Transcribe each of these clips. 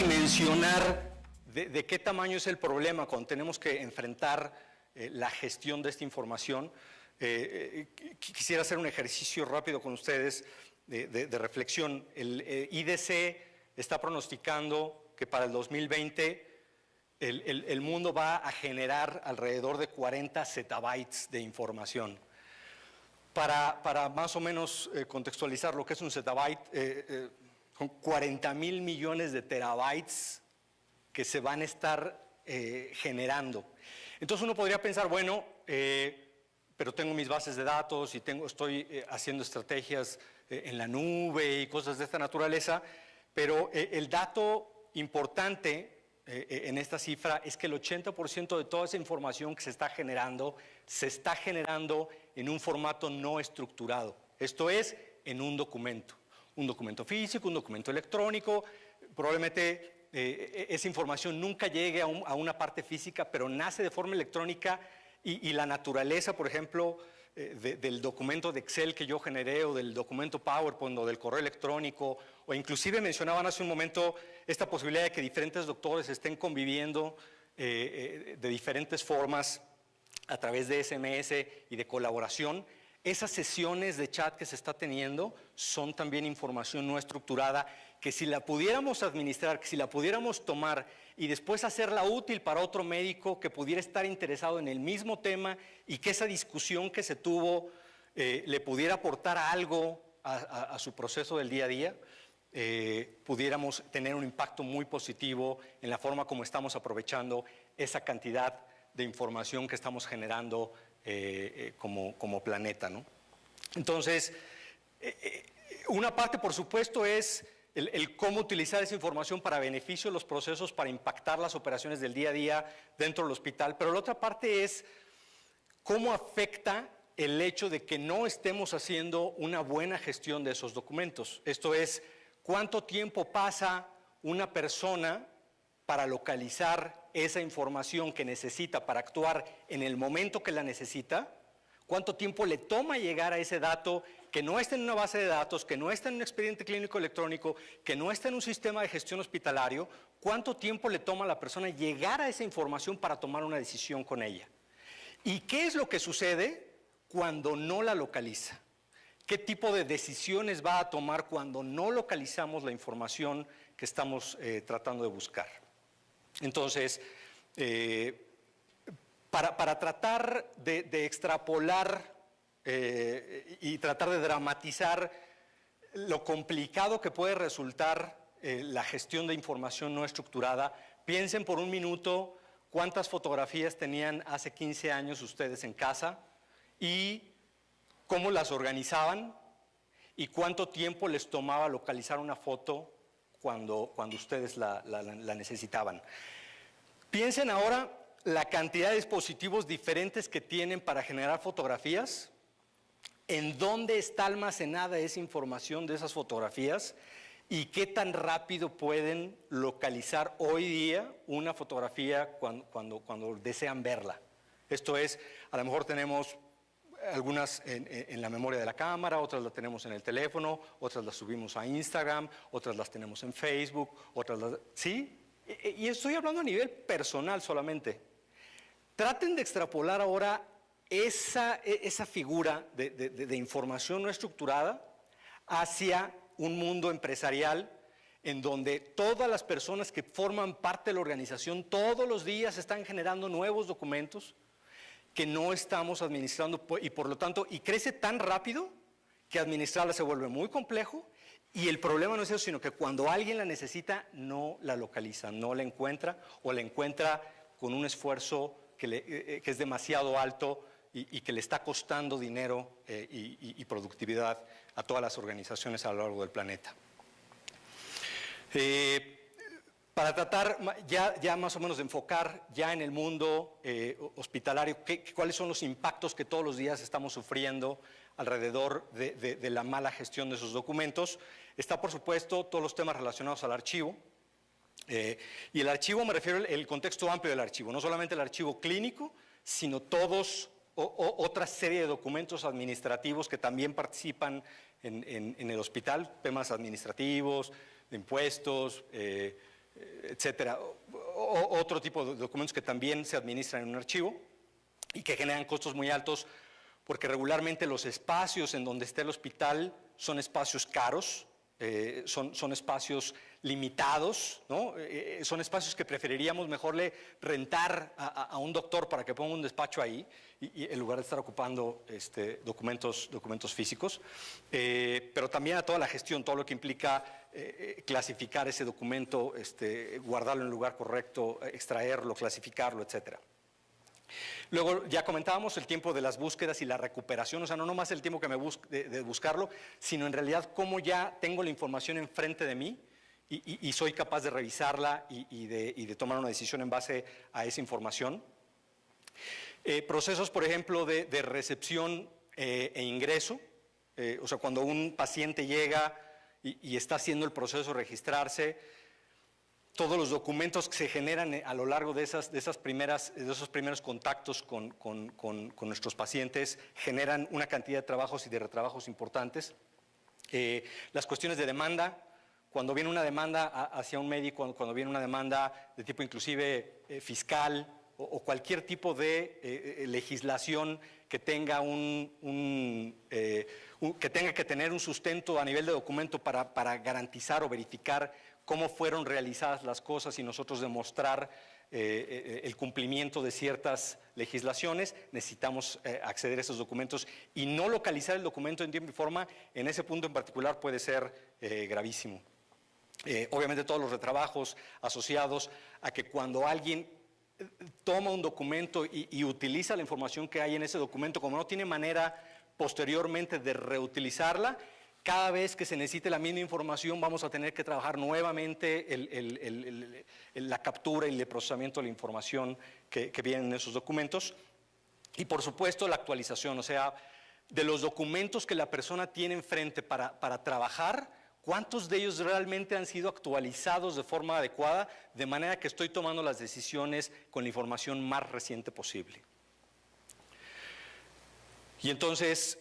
dimensionar de qué tamaño es el problema cuando tenemos que enfrentar la gestión de esta información. Quisiera hacer un ejercicio rápido con ustedes de reflexión. El IDC está pronosticando que para el 2020 el mundo va a generar alrededor de 40 zettabytes de información. Para más o menos contextualizar lo que es un zettabyte, con 40,000 millones de terabytes que se van a estar generando. Entonces uno podría pensar, bueno, pero tengo mis bases de datos y estoy haciendo estrategias en la nube y cosas de esta naturaleza, pero el dato importante en esta cifra es que el 80% de toda esa información que se está generando en un formato no estructurado. Esto es, en un documento físico, un documento electrónico. Probablemente esa información nunca llegue a una parte física, pero nace de forma electrónica y la naturaleza, por ejemplo, del documento de Excel que yo generé, o del documento PowerPoint, o del correo electrónico, o inclusive mencionaban hace un momento esta posibilidad de que diferentes doctores estén conviviendo de diferentes formas a través de SMS y de colaboración. Esas sesiones de chat que se está teniendo son también información no estructurada que si la pudiéramos administrar, que si la pudiéramos tomar y después hacerla útil para otro médico que pudiera estar interesado en el mismo tema y que esa discusión que se tuvo le pudiera aportar algo a su proceso del día a día, pudiéramos tener un impacto muy positivo en la forma como estamos aprovechando esa cantidad de información que estamos generando como planeta, ¿no? Entonces, una parte, por supuesto, es el cómo utilizar esa información para beneficio de los procesos, para impactar las operaciones del día a día dentro del hospital, pero la otra parte es cómo afecta el hecho de que no estemos haciendo una buena gestión de esos documentos. Esto es, cuánto tiempo pasa una persona para localizar esa información que necesita para actuar en el momento que la necesita, cuánto tiempo le toma llegar a ese dato que no está en una base de datos, que no está en un expediente clínico electrónico, que no está en un sistema de gestión hospitalario, cuánto tiempo le toma a la persona llegar a esa información para tomar una decisión con ella. ¿Y qué es lo que sucede cuando no la localiza? ¿Qué tipo de decisiones va a tomar cuando no localizamos la información que estamos tratando de buscar? Entonces, para tratar de extrapolar y tratar de dramatizar lo complicado que puede resultar la gestión de información no estructurada, piensen por un minuto cuántas fotografías tenían hace 15 años ustedes en casa y cómo las organizaban y cuánto tiempo les tomaba localizar una foto cuando ustedes la necesitaban. Piensen ahora la cantidad de dispositivos diferentes que tienen para generar fotografías, en dónde está almacenada esa información de esas fotografías y qué tan rápido pueden localizar hoy día una fotografía cuando desean verla. Esto es, a lo mejor tenemos algunas en la memoria de la cámara, otras las tenemos en el teléfono, otras las subimos a Instagram, otras las tenemos en Facebook, ¿sí? Y estoy hablando a nivel personal solamente. Traten de extrapolar ahora esa figura de información no estructurada hacia un mundo empresarial en donde todas las personas que forman parte de la organización todos los días están generando nuevos documentos que no estamos administrando y por lo tanto, y crece tan rápido que administrarla se vuelve muy complejo y el problema no es eso, sino que cuando alguien la necesita no la localiza, no la encuentra o la encuentra con un esfuerzo que es demasiado alto y que le está costando dinero y productividad a todas las organizaciones a lo largo del planeta. Para tratar ya más o menos de enfocar ya en el mundo hospitalario, cuáles son los impactos que todos los días estamos sufriendo alrededor de la mala gestión de esos documentos, está por supuesto todos los temas relacionados al archivo. Y el archivo, me refiero al contexto amplio del archivo, no solamente el archivo clínico, sino otra serie de documentos administrativos que también participan en el hospital, temas administrativos, de impuestos, etcétera. Otro tipo de documentos que también se administran en un archivo y que generan costos muy altos porque regularmente los espacios en donde esté el hospital son espacios caros, son espacios limitados, ¿no? Son espacios que preferiríamos mejor rentar a un doctor para que ponga un despacho ahí y en lugar de estar ocupando documentos físicos, pero también a toda la gestión, todo lo que implica clasificar ese documento, guardarlo en el lugar correcto, extraerlo, clasificarlo, etcétera. Luego ya comentábamos el tiempo de las búsquedas y la recuperación, o sea, no nomás el tiempo que de buscarlo, sino en realidad cómo ya tengo la información enfrente de mí y soy capaz de revisarla y de tomar una decisión en base a esa información. Procesos, por ejemplo, de recepción e ingreso, o sea, cuando un paciente llega y está haciendo el proceso de registrarse, todos los documentos que se generan a lo largo de esos primeros contactos con nuestros pacientes generan una cantidad de trabajos y de retrabajos importantes. Las cuestiones de demanda, cuando viene una demanda hacia un médico, cuando viene una demanda de tipo inclusive fiscal o cualquier tipo de legislación que tenga que tenga que tener un sustento a nivel de documento para garantizar o verificar cómo fueron realizadas las cosas y nosotros demostrar el cumplimiento de ciertas legislaciones, necesitamos acceder a esos documentos y no localizar el documento en tiempo y forma, en ese punto en particular puede ser gravísimo. Obviamente todos los retrabajos asociados a que cuando alguien toma un documento y utiliza la información que hay en ese documento, como no tiene manera posteriormente de reutilizarla, cada vez que se necesite la misma información vamos a tener que trabajar nuevamente la captura y el procesamiento de la información que viene en esos documentos. Y por supuesto la actualización, o sea, de los documentos que la persona tiene enfrente para trabajar, ¿cuántos de ellos realmente han sido actualizados de forma adecuada, de manera que estoy tomando las decisiones con la información más reciente posible? Y entonces,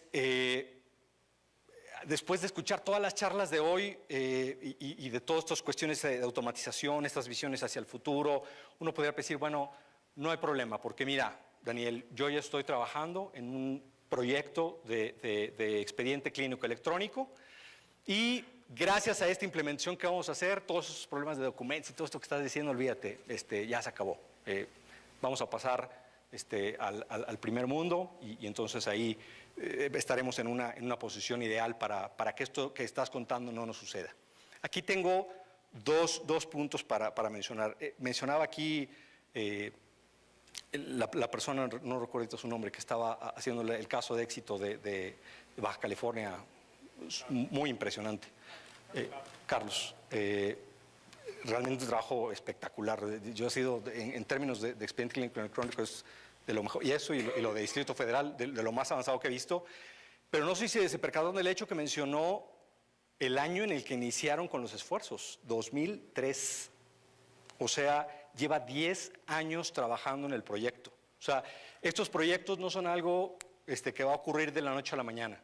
después de escuchar todas las charlas de hoy y de todas estas cuestiones de automatización, estas visiones hacia el futuro, uno podría decir, bueno, no hay problema, porque mira, Daniel, yo ya estoy trabajando en un proyecto de expediente clínico electrónico y gracias a esta implementación que vamos a hacer, todos esos problemas de documentos y todo esto que estás diciendo, olvídate, ya se acabó. Vamos a pasar al primer mundo y entonces ahí estaremos en una posición ideal para que esto que estás contando no nos suceda. Aquí tengo dos puntos para mencionar. Mencionaba aquí la persona, no recuerdo su nombre, que estaba haciendo el caso de éxito de Baja California, muy impresionante. Carlos, realmente un trabajo espectacular. Yo he sido, en términos de expediente clínico electrónico, es de lo mejor, y eso y lo de Distrito Federal, de lo más avanzado que he visto. Pero no sé si se percataron del hecho que mencionó el año en el que iniciaron con los esfuerzos, 2003. O sea, lleva 10 años trabajando en el proyecto. O sea, estos proyectos no son algo que va a ocurrir de la noche a la mañana.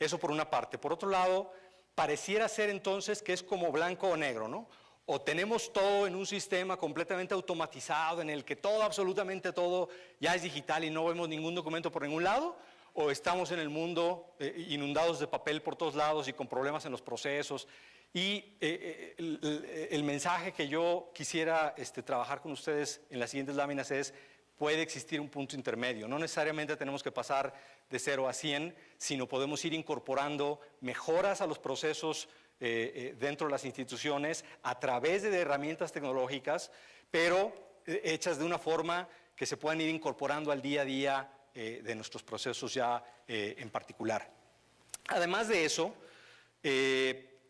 Eso por una parte. Por otro lado, pareciera ser entonces que es como blanco o negro, ¿no? O tenemos todo en un sistema completamente automatizado en el que todo, absolutamente todo, ya es digital y no vemos ningún documento por ningún lado, o estamos en el mundo inundados de papel por todos lados y con problemas en los procesos. Y el mensaje que yo quisiera trabajar con ustedes en las siguientes láminas es: puede existir un punto intermedio. No necesariamente tenemos que pasar de 0 a 100, sino podemos ir incorporando mejoras a los procesos dentro de las instituciones a través de herramientas tecnológicas, pero hechas de una forma que se puedan ir incorporando al día a día de nuestros procesos ya en particular. Además de eso,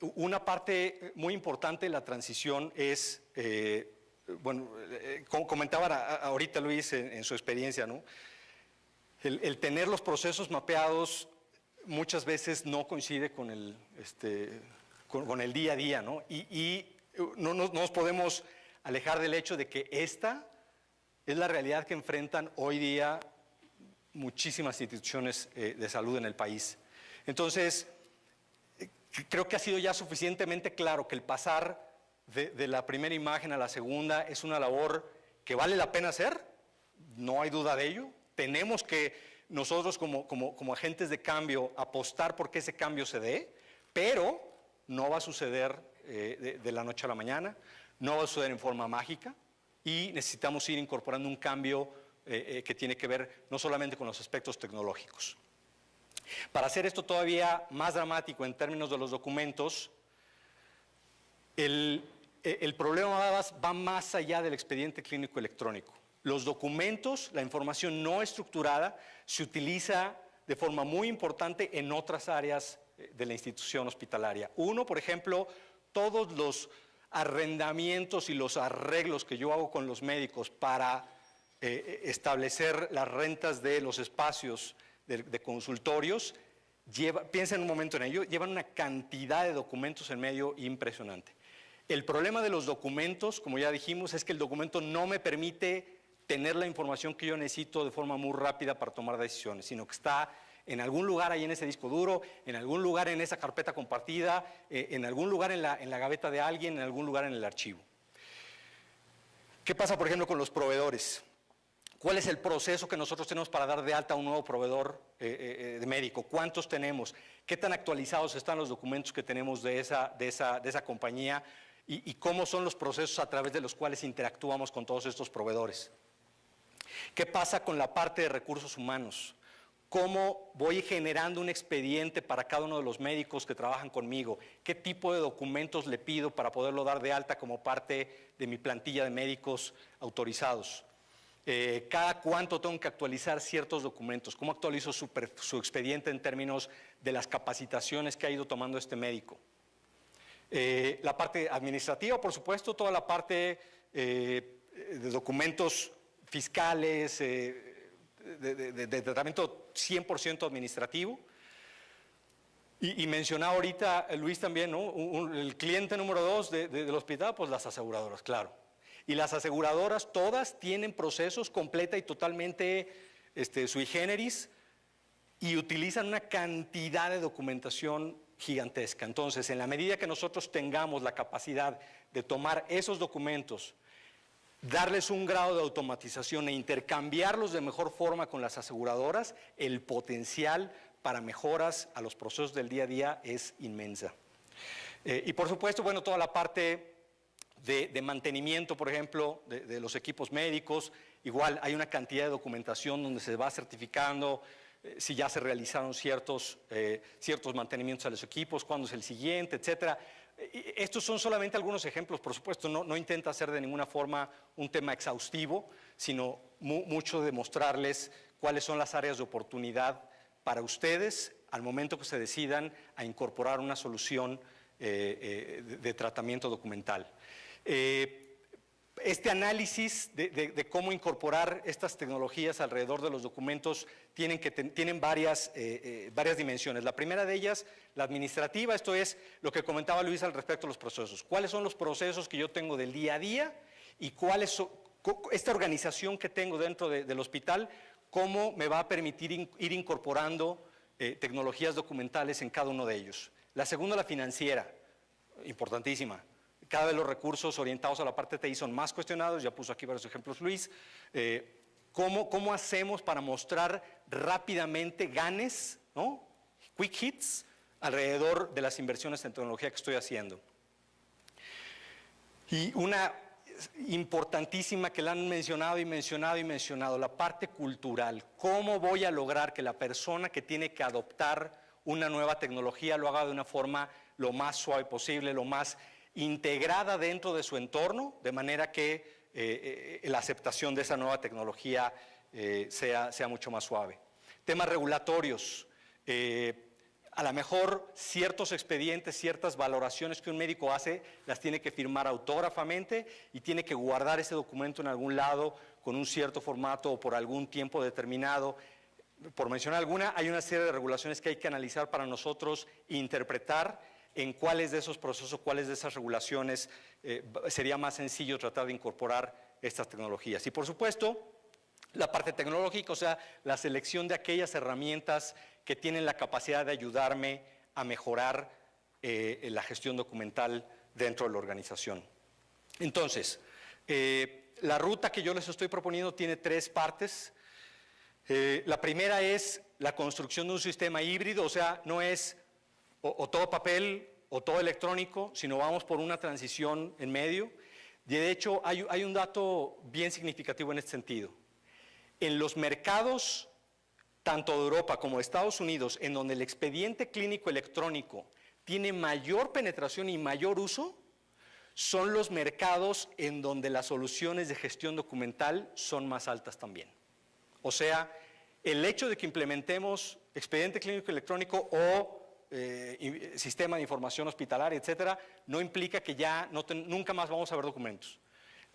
una parte muy importante de la transición es, bueno, como comentaba ahorita Luis en su experiencia, ¿no? El tener los procesos mapeados muchas veces no coincide con el día a día, ¿no? Y no nos podemos alejar del hecho de que esta es la realidad que enfrentan hoy día muchísimas instituciones de salud en el país. Entonces, creo que ha sido ya suficientemente claro que el pasar de la primera imagen a la segunda es una labor que vale la pena hacer, no hay duda de ello. Tenemos que nosotros como agentes de cambio apostar por que ese cambio se dé, pero no va a suceder de la noche a la mañana, no va a suceder en forma mágica y necesitamos ir incorporando un cambio que tiene que ver no solamente con los aspectos tecnológicos. Para hacer esto todavía más dramático en términos de los documentos, el problema va más allá del expediente clínico electrónico. Los documentos, la información no estructurada, se utiliza de forma muy importante en otras áreas de la institución hospitalaria. Uno, por ejemplo, todos los arrendamientos y los arreglos que yo hago con los médicos para establecer las rentas de los espacios de consultorios, piensen un momento en ello, llevan una cantidad de documentos en medio impresionante. El problema de los documentos, como ya dijimos, es que el documento no me permite tener la información que yo necesito de forma muy rápida para tomar decisiones, sino que está en algún lugar ahí en ese disco duro, en algún lugar en esa carpeta compartida, en algún lugar en la gaveta de alguien, en algún lugar en el archivo. ¿Qué pasa, por ejemplo, con los proveedores? ¿Cuál es el proceso que nosotros tenemos para dar de alta a un nuevo proveedor de médico? ¿Cuántos tenemos? ¿Qué tan actualizados están los documentos que tenemos de esa compañía? ¿Y cómo son los procesos a través de los cuales interactuamos con todos estos proveedores? ¿Qué pasa con la parte de recursos humanos? ¿Cómo voy generando un expediente para cada uno de los médicos que trabajan conmigo? ¿Qué tipo de documentos le pido para poderlo dar de alta como parte de mi plantilla de médicos autorizados? ¿Cada cuánto tengo que actualizar ciertos documentos? ¿Cómo actualizo su expediente en términos de las capacitaciones que ha ido tomando este médico? La parte administrativa, por supuesto, toda la parte de documentos fiscales, de tratamiento 100% administrativo. Y mencionaba ahorita Luis también, ¿no? El cliente número 2 del hospital, pues las aseguradoras, claro. Y las aseguradoras todas tienen procesos completa y totalmente sui generis y utilizan una cantidad de documentación gigantesca. Entonces, en la medida que nosotros tengamos la capacidad de tomar esos documentos, darles un grado de automatización e intercambiarlos de mejor forma con las aseguradoras, el potencial para mejoras a los procesos del día a día es inmensa. Y por supuesto, bueno, toda la parte de mantenimiento, por ejemplo, de los equipos médicos, igual hay una cantidad de documentación donde se va certificando si ya se realizaron ciertos mantenimientos a los equipos, cuándo es el siguiente, etcétera. Estos son solamente algunos ejemplos, por supuesto, no intenta hacer de ninguna forma un tema exhaustivo, sino mucho de mostrarles cuáles son las áreas de oportunidad para ustedes al momento que se decidan a incorporar una solución de tratamiento documental. Este análisis de cómo incorporar estas tecnologías alrededor de los documentos tienen varias dimensiones. La primera de ellas, la administrativa, esto es lo que comentaba Luis al respecto de los procesos. ¿Cuáles son los procesos que yo tengo del día a día y cuáles son, esta organización que tengo dentro del hospital, cómo me va a permitir ir incorporando tecnologías documentales en cada uno de ellos? La segunda, la financiera, importantísima. Cada vez los recursos orientados a la parte TI son más cuestionados, ya puso aquí varios ejemplos Luis. ¿Cómo hacemos para mostrar rápidamente ganes, ¿no? Quick hits, alrededor de las inversiones en tecnología que estoy haciendo? Y una importantísima que la han mencionado y mencionado y mencionado, la parte cultural. ¿Cómo voy a lograr que la persona que tiene que adoptar una nueva tecnología lo haga de una forma lo más suave posible, lo más integrada dentro de su entorno, de manera que la aceptación de esa nueva tecnología sea mucho más suave? Temas regulatorios. A lo mejor ciertos expedientes, ciertas valoraciones que un médico hace, las tiene que firmar autógrafamente y tiene que guardar ese documento en algún lado con un cierto formato o por algún tiempo determinado. Por mencionar alguna, hay una serie de regulaciones que hay que analizar para nosotros e interpretar en cuáles de esos procesos, cuáles de esas regulaciones sería más sencillo tratar de incorporar estas tecnologías. Y por supuesto, la parte tecnológica, o sea, la selección de aquellas herramientas que tienen la capacidad de ayudarme a mejorar la gestión documental dentro de la organización. Entonces, la ruta que yo les estoy proponiendo tiene 3 partes. La primera es la construcción de un sistema híbrido, o sea, no es o todo papel o todo electrónico, sino vamos por una transición en medio. De hecho, hay un dato bien significativo en este sentido. En los mercados, tanto de Europa como de Estados Unidos, en donde el expediente clínico electrónico tiene mayor penetración y mayor uso, son los mercados en donde las soluciones de gestión documental son más altas también. O sea, el hecho de que implementemos expediente clínico electrónico o sistema de información hospitalaria, etcétera, no implica que ya nunca más vamos a ver documentos.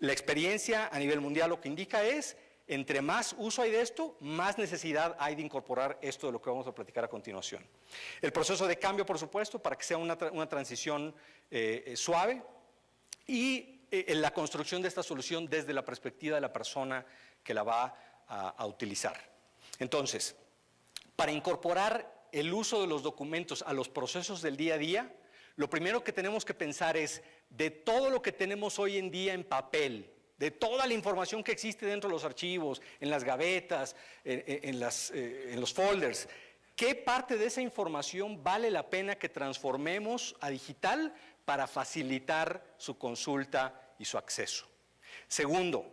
La experiencia a nivel mundial lo que indica es, entre más uso hay de esto, más necesidad hay de incorporar esto de lo que vamos a platicar a continuación. El proceso de cambio, por supuesto, para que sea una transición suave, y la construcción de esta solución desde la perspectiva de la persona que la va a utilizar. Entonces, para incorporar el uso de los documentos a los procesos del día a día, lo primero que tenemos que pensar es, de todo lo que tenemos hoy en día en papel, de toda la información que existe dentro de los archivos, en las gavetas, en los folders, ¿qué parte de esa información vale la pena que transformemos a digital para facilitar su consulta y su acceso? Segundo,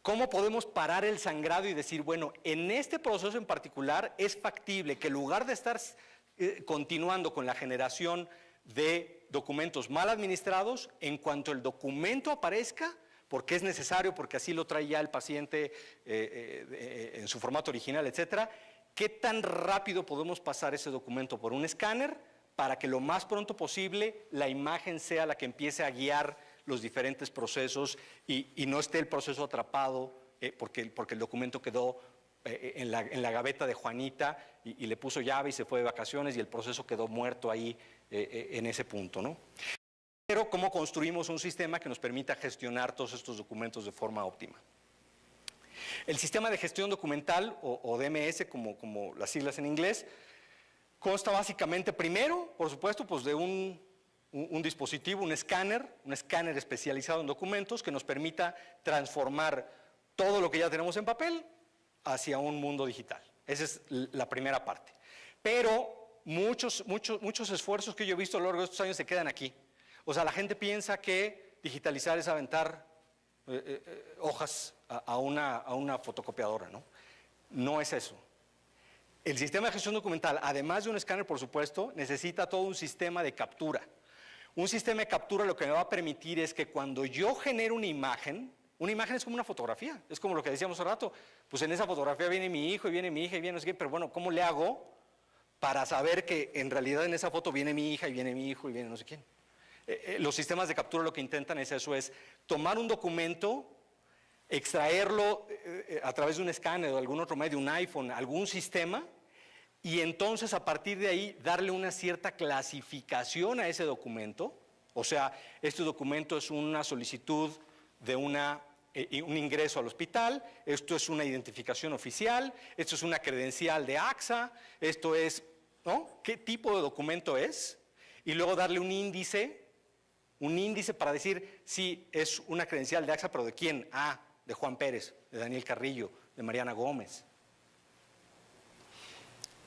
¿cómo podemos parar el sangrado y decir, bueno, en este proceso en particular es factible que en lugar de estar continuando con la generación de documentos mal administrados, en cuanto el documento aparezca, porque es necesario, porque así lo trae ya el paciente en su formato original, etcétera, ¿qué tan rápido podemos pasar ese documento por un escáner para que lo más pronto posible la imagen sea la que empiece a guiar los diferentes procesos y no esté el proceso atrapado porque el documento quedó en la gaveta de Juanita y le puso llave y se fue de vacaciones y el proceso quedó muerto ahí en ese punto, ¿no? Pero ¿cómo construimos un sistema que nos permita gestionar todos estos documentos de forma óptima? El sistema de gestión documental, o DMS, como las siglas en inglés, consta básicamente primero, por supuesto, pues de un dispositivo, un escáner especializado en documentos que nos permita transformar todo lo que ya tenemos en papel hacia un mundo digital. Esa es la primera parte. Pero muchos esfuerzos que yo he visto a lo largo de estos años se quedan aquí. O sea, la gente piensa que digitalizar es aventar hojas a una fotocopiadora, ¿no? No es eso. El sistema de gestión documental, además de un escáner, por supuesto, necesita todo un sistema de captura. Un sistema de captura lo que me va a permitir es que cuando yo genero una imagen es como una fotografía, es como lo que decíamos hace rato, pues en esa fotografía viene mi hijo y viene mi hija y viene no sé qué, pero bueno, ¿cómo le hago para saber que en realidad en esa foto viene mi hija y viene mi hijo y viene no sé quién? Los sistemas de captura lo que intentan es eso, es tomar un documento, extraerlo a través de un escáner o algún otro medio, un iPhone, algún sistema, y entonces a partir de ahí darle una cierta clasificación a ese documento. O sea, este documento es una solicitud de un ingreso al hospital, esto es una identificación oficial, esto es una credencial de AXA, esto es, ¿no? ¿Qué tipo de documento es? Y luego darle un índice para decir si es una credencial de AXA, pero ¿de quién? Ah, de Juan Pérez, de Daniel Carrillo, de Mariana Gómez.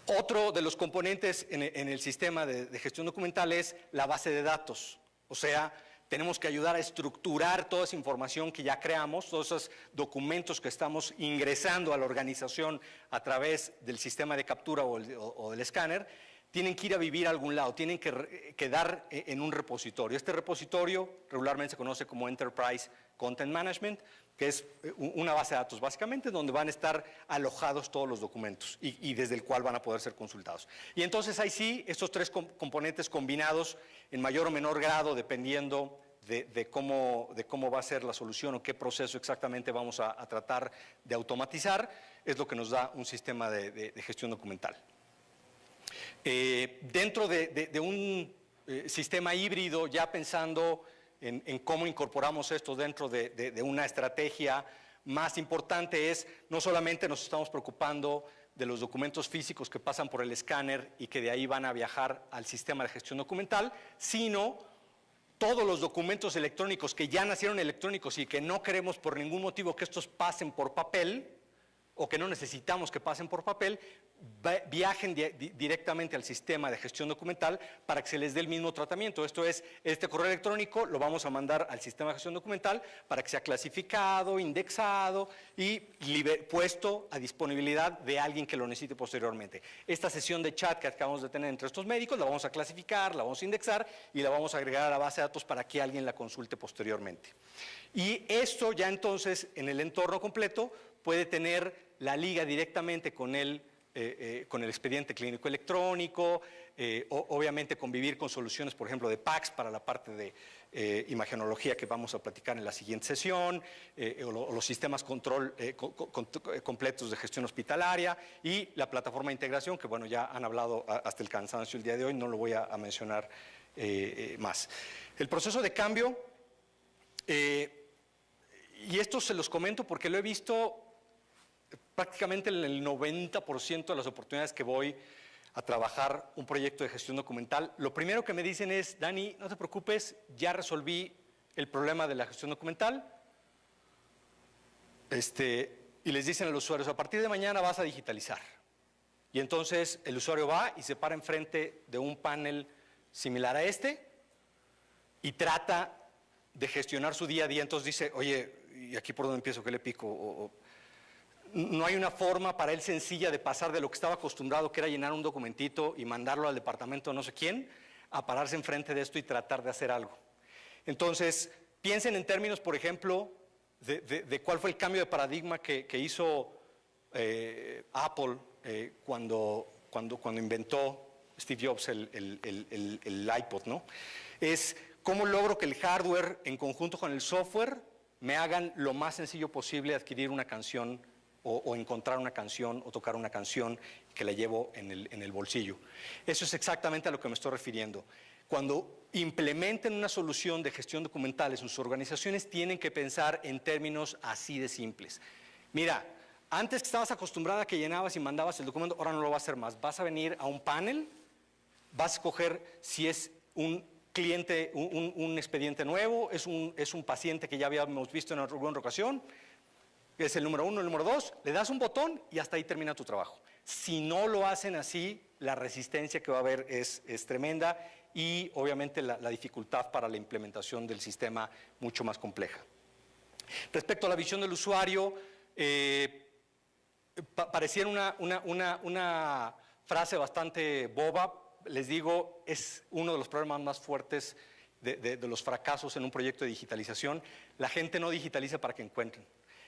Otro de los componentes en el sistema de gestión documental es la base de datos. O sea, tenemos que ayudar a estructurar toda esa información que ya creamos, todos esos documentos que estamos ingresando a la organización a través del sistema de captura o del escáner, tienen que ir a vivir a algún lado, tienen que quedar en un repositorio. Este repositorio regularmente se conoce como Enterprise Content Management, que es una base de datos básicamente donde van a estar alojados todos los documentos y desde el cual van a poder ser consultados. Y entonces ahí sí, estos 3 componentes combinados en mayor o menor grado dependiendo de cómo va a ser la solución o qué proceso exactamente vamos a tratar de automatizar, es lo que nos da un sistema de gestión documental. Dentro de un sistema híbrido, ya pensando en cómo incorporamos esto dentro de una estrategia más importante, es no solamente nos estamos preocupando de los documentos físicos que pasan por el escáner y que de ahí van a viajar al sistema de gestión documental, sino todos los documentos electrónicos que ya nacieron electrónicos y que no queremos por ningún motivo que estos pasen por papel, o que no necesitamos que pasen por papel, viajen directamente al sistema de gestión documental para que se les dé el mismo tratamiento. Esto es, este correo electrónico lo vamos a mandar al sistema de gestión documental para que sea clasificado, indexado y puesto a disponibilidad de alguien que lo necesite posteriormente. Esta sesión de chat que acabamos de tener entre estos médicos la vamos a clasificar, la vamos a indexar y la vamos a agregar a la base de datos para que alguien la consulte posteriormente. Y esto ya entonces en el entorno completo puede tener la liga directamente con el expediente clínico electrónico, obviamente convivir con soluciones, por ejemplo, de PACS para la parte de imagenología que vamos a platicar en la siguiente sesión, o los sistemas control completos de gestión hospitalaria y la plataforma de integración, que bueno, ya han hablado hasta el cansancio el día de hoy, no lo voy a mencionar más. El proceso de cambio, y esto se los comento porque lo he visto prácticamente en el 90% de las oportunidades que voy a trabajar un proyecto de gestión documental. Lo primero que me dicen es, Dani, no te preocupes, ya resolví el problema de la gestión documental. Y les dicen a los usuarios, a partir de mañana vas a digitalizar. Y entonces el usuario va y se para enfrente de un panel similar a este y trata de gestionar su día a día. Entonces dice, oye, ¿y aquí por dónde empiezo? ¿Qué le pico? No hay una forma para él sencilla de pasar de lo que estaba acostumbrado, que era llenar un documentito y mandarlo al departamento de no sé quién, a pararse enfrente de esto y tratar de hacer algo. Entonces, piensen en términos, por ejemplo, de cuál fue el cambio de paradigma que hizo Apple cuando inventó Steve Jobs el iPod, ¿no? Es cómo logro que el hardware en conjunto con el software me hagan lo más sencillo posible adquirir una canción o encontrar una canción o tocar una canción que la llevo en el bolsillo. Eso es exactamente a lo que me estoy refiriendo. Cuando implementen una solución de gestión documental en sus organizaciones, tienen que pensar en términos así de simples. Mira, antes que estabas acostumbrada a que llenabas y mandabas el documento, ahora no lo vas a hacer más. Vas a venir a un panel, vas a escoger si es un cliente, un expediente nuevo, es un paciente que ya habíamos visto en alguna ocasión, es el número 1, el número 2, le das un botón y hasta ahí termina tu trabajo. Si no lo hacen así, la resistencia que va a haber es tremenda y obviamente la dificultad para la implementación del sistema mucho más compleja. Respecto a la visión del usuario, pareciera una frase bastante boba, les digo, es uno de los problemas más fuertes de los fracasos en un proyecto de digitalización. La gente no digitaliza para que encuentren.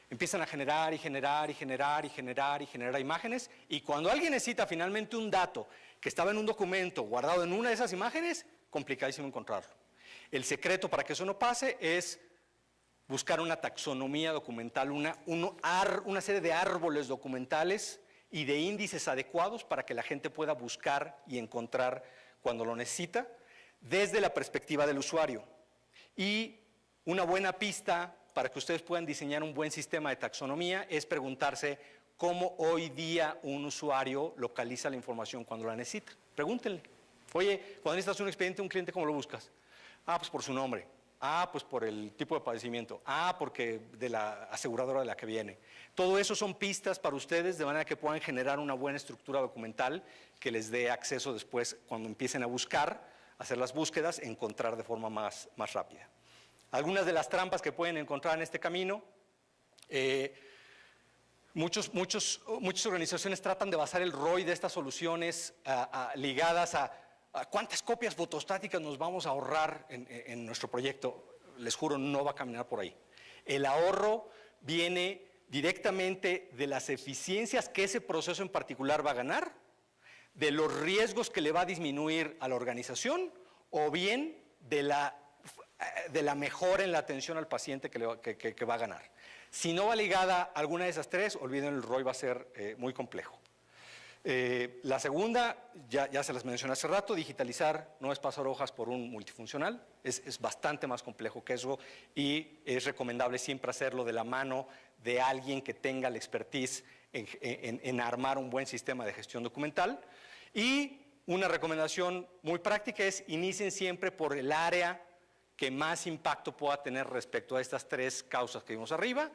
Empiezan a generar y generar y generar y generar y generar imágenes y cuando alguien necesita finalmente un dato que estaba en un documento guardado en una de esas imágenes, complicadísimo encontrarlo. El secreto para que eso no pase es buscar una taxonomía documental, una serie de árboles documentales y de índices adecuados para que la gente pueda buscar y encontrar cuando lo necesita desde la perspectiva del usuario. Y una buena pista para que ustedes puedan diseñar un buen sistema de taxonomía es preguntarse cómo hoy día un usuario localiza la información cuando la necesita. Pregúntenle, oye, cuando necesitas un expediente de un cliente, ¿cómo lo buscas? Ah, pues por su nombre. Ah, pues por el tipo de padecimiento. Ah, porque de la aseguradora de la que viene. Todo eso son pistas para ustedes de manera que puedan generar una buena estructura documental que les dé acceso después cuando empiecen a buscar, hacer las búsquedas, encontrar de forma más rápida. Algunas de las trampas que pueden encontrar en este camino, muchas organizaciones tratan de basar el ROI de estas soluciones ligadas a cuántas copias fotostáticas nos vamos a ahorrar en nuestro proyecto. Les juro, no va a caminar por ahí. El ahorro viene directamente de las eficiencias que ese proceso en particular va a ganar, de los riesgos que le va a disminuir a la organización o bien de la mejora en la atención al paciente que va a ganar. Si no va ligada a alguna de esas tres, olviden, el ROI va a ser muy complejo. La segunda, ya se las mencioné hace rato, digitalizar no es pasar hojas por un multifuncional, es bastante más complejo que eso y es recomendable siempre hacerlo de la mano de alguien que tenga la expertise en armar un buen sistema de gestión documental. Y una recomendación muy práctica es inicien siempre por el área que más impacto pueda tener respecto a estas tres causas que vimos arriba,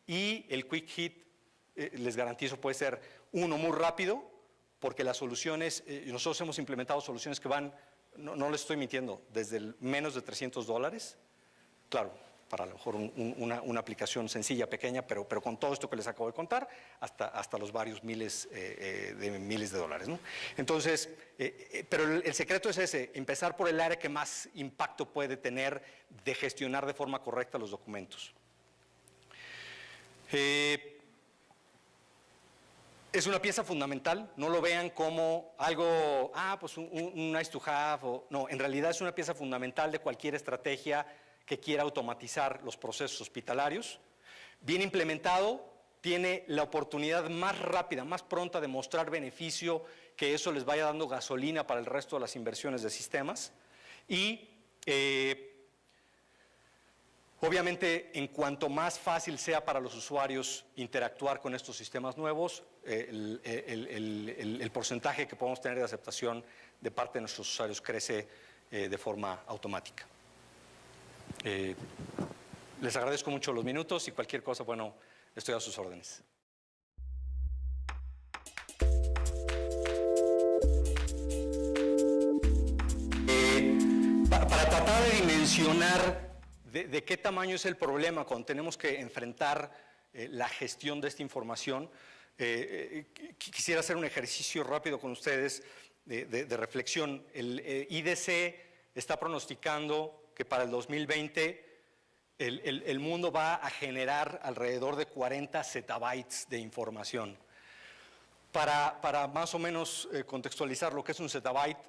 y el quick hit, les garantizo, puede ser uno muy rápido, porque las soluciones, nosotros hemos implementado soluciones que van, no les estoy mintiendo, desde menos de $300, claro, para a lo mejor una aplicación sencilla, pequeña, pero con todo esto que les acabo de contar, hasta los varios miles de dólares, ¿no? Entonces, pero el secreto es ese, empezar por el área que más impacto puede tener de gestionar de forma correcta los documentos. Es una pieza fundamental, no lo vean como algo, pues un nice to have, no, en realidad es una pieza fundamental de cualquier estrategia que quiera automatizar los procesos hospitalarios. Bien implementado, tiene la oportunidad más rápida, más pronta de mostrar beneficio, que eso les vaya dando gasolina para el resto de las inversiones de sistemas. Y obviamente, en cuanto más fácil sea para los usuarios interactuar con estos sistemas nuevos, el porcentaje que podemos tener de aceptación de parte de nuestros usuarios crece de forma automática. Les agradezco mucho los minutos y cualquier cosa, bueno, estoy a sus órdenes. Para tratar de dimensionar de qué tamaño es el problema cuando tenemos que enfrentar la gestión de esta información, quisiera hacer un ejercicio rápido con ustedes de reflexión. El IDC está pronosticando que para el 2020 el mundo va a generar alrededor de 40 zettabytes de información. Para más o menos contextualizar lo que es un zettabyte,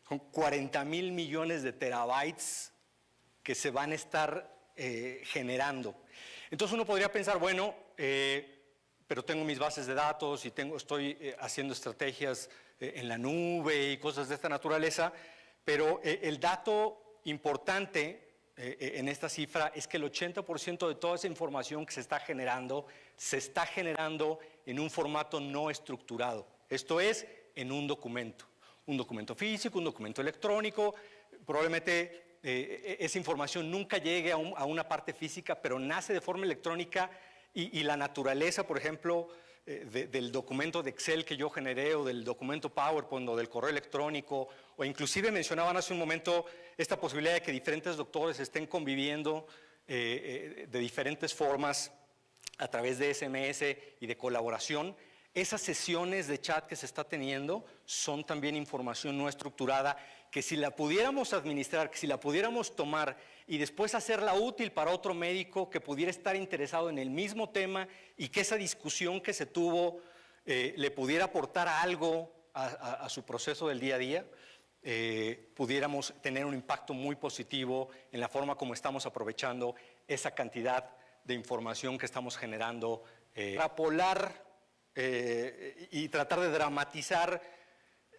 son 40,000 millones de terabytes que se van a estar generando. Entonces uno podría pensar, bueno, pero tengo mis bases de datos y estoy haciendo estrategias en la nube y cosas de esta naturaleza, pero el dato importante en esta cifra es que el 80% de toda esa información que se está generando en un formato no estructurado. Esto es, en un documento físico, un documento electrónico. Probablemente esa información nunca llegue a una parte física, pero nace de forma electrónica y la naturaleza, por ejemplo, del documento de Excel que yo generé, o del documento PowerPoint, o del correo electrónico, o inclusive mencionaban hace un momento esta posibilidad de que diferentes doctores estén conviviendo de diferentes formas a través de SMS y de colaboración. Esas sesiones de chat que se está teniendo son también información no estructurada que si la pudiéramos administrar, que si la pudiéramos tomar y después hacerla útil para otro médico que pudiera estar interesado en el mismo tema y que esa discusión que se tuvo le pudiera aportar algo a su proceso del día a día, pudiéramos tener un impacto muy positivo en la forma como estamos aprovechando esa cantidad de información que estamos generando. Extrapolar y tratar de dramatizar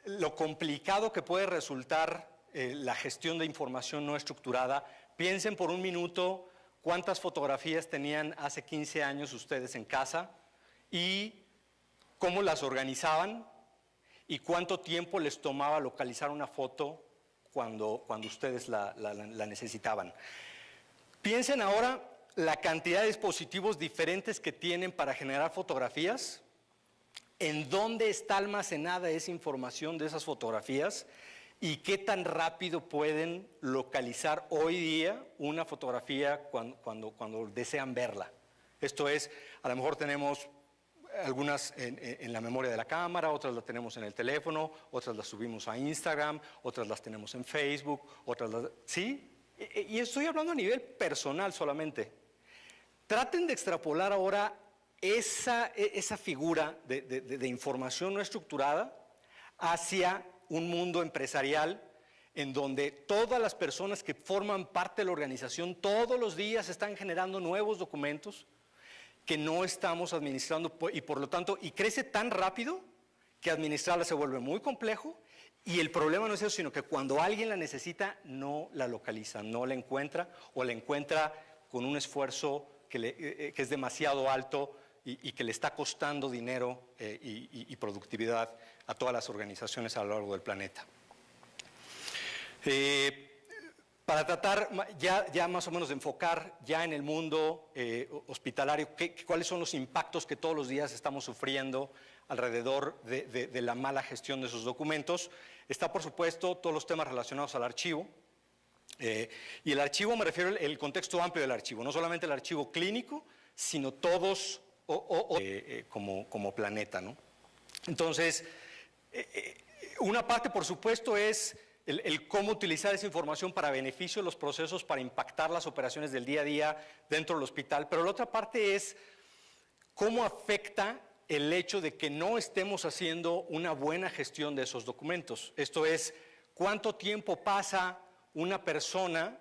lo complicado que puede resultar la gestión de información no estructurada. Piensen por un minuto cuántas fotografías tenían hace 15 años ustedes en casa y cómo las organizaban y cuánto tiempo les tomaba localizar una foto cuando ustedes la necesitaban. Piensen ahora la cantidad de dispositivos diferentes que tienen para generar fotografías, en dónde está almacenada esa información de esas fotografías y qué tan rápido pueden localizar hoy día una fotografía cuando desean verla. Esto es, a lo mejor tenemos algunas en la memoria de la cámara, otras las tenemos en el teléfono, otras las subimos a Instagram, otras las tenemos en Facebook, ¿sí? Y estoy hablando a nivel personal solamente. Traten de extrapolar ahora esa figura de información no estructurada hacia un mundo empresarial en donde todas las personas que forman parte de la organización todos los días están generando nuevos documentos que no estamos administrando y por lo tanto, y crece tan rápido que administrarla se vuelve muy complejo y el problema no es eso, sino que cuando alguien la necesita no la localiza, no la encuentra o la encuentra con un esfuerzo que es demasiado alto y que le está costando dinero y productividad a todas las organizaciones a lo largo del planeta. para tratar ya más o menos de enfocar ya en el mundo hospitalario, cuáles son los impactos que todos los días estamos sufriendo alrededor de la mala gestión de esos documentos. Está, por supuesto, todos los temas relacionados al archivo. Y el archivo, me refiero al contexto amplio del archivo, no solamente el archivo clínico, sino todos como planeta, ¿no? Entonces, una parte, por supuesto, es el cómo utilizar esa información para beneficio de los procesos, para impactar las operaciones del día a día dentro del hospital, pero la otra parte es cómo afecta el hecho de que no estemos haciendo una buena gestión de esos documentos. Esto es, cuánto tiempo pasa una persona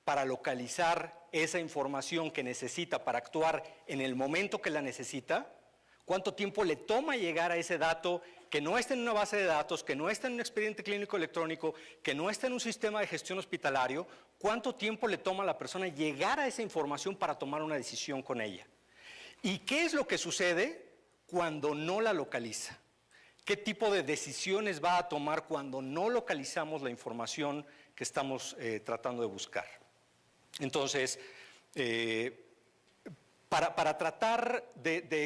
para localizar esa información que necesita para actuar en el momento que la necesita, cuánto tiempo le toma llegar a ese dato que no está en una base de datos, que no está en un expediente clínico electrónico, que no está en un sistema de gestión hospitalario, cuánto tiempo le toma a la persona llegar a esa información para tomar una decisión con ella. ¿Y qué es lo que sucede cuando no la localiza? ¿Qué tipo de decisiones va a tomar cuando no localizamos la información que estamos tratando de buscar? Entonces, para tratar de extraer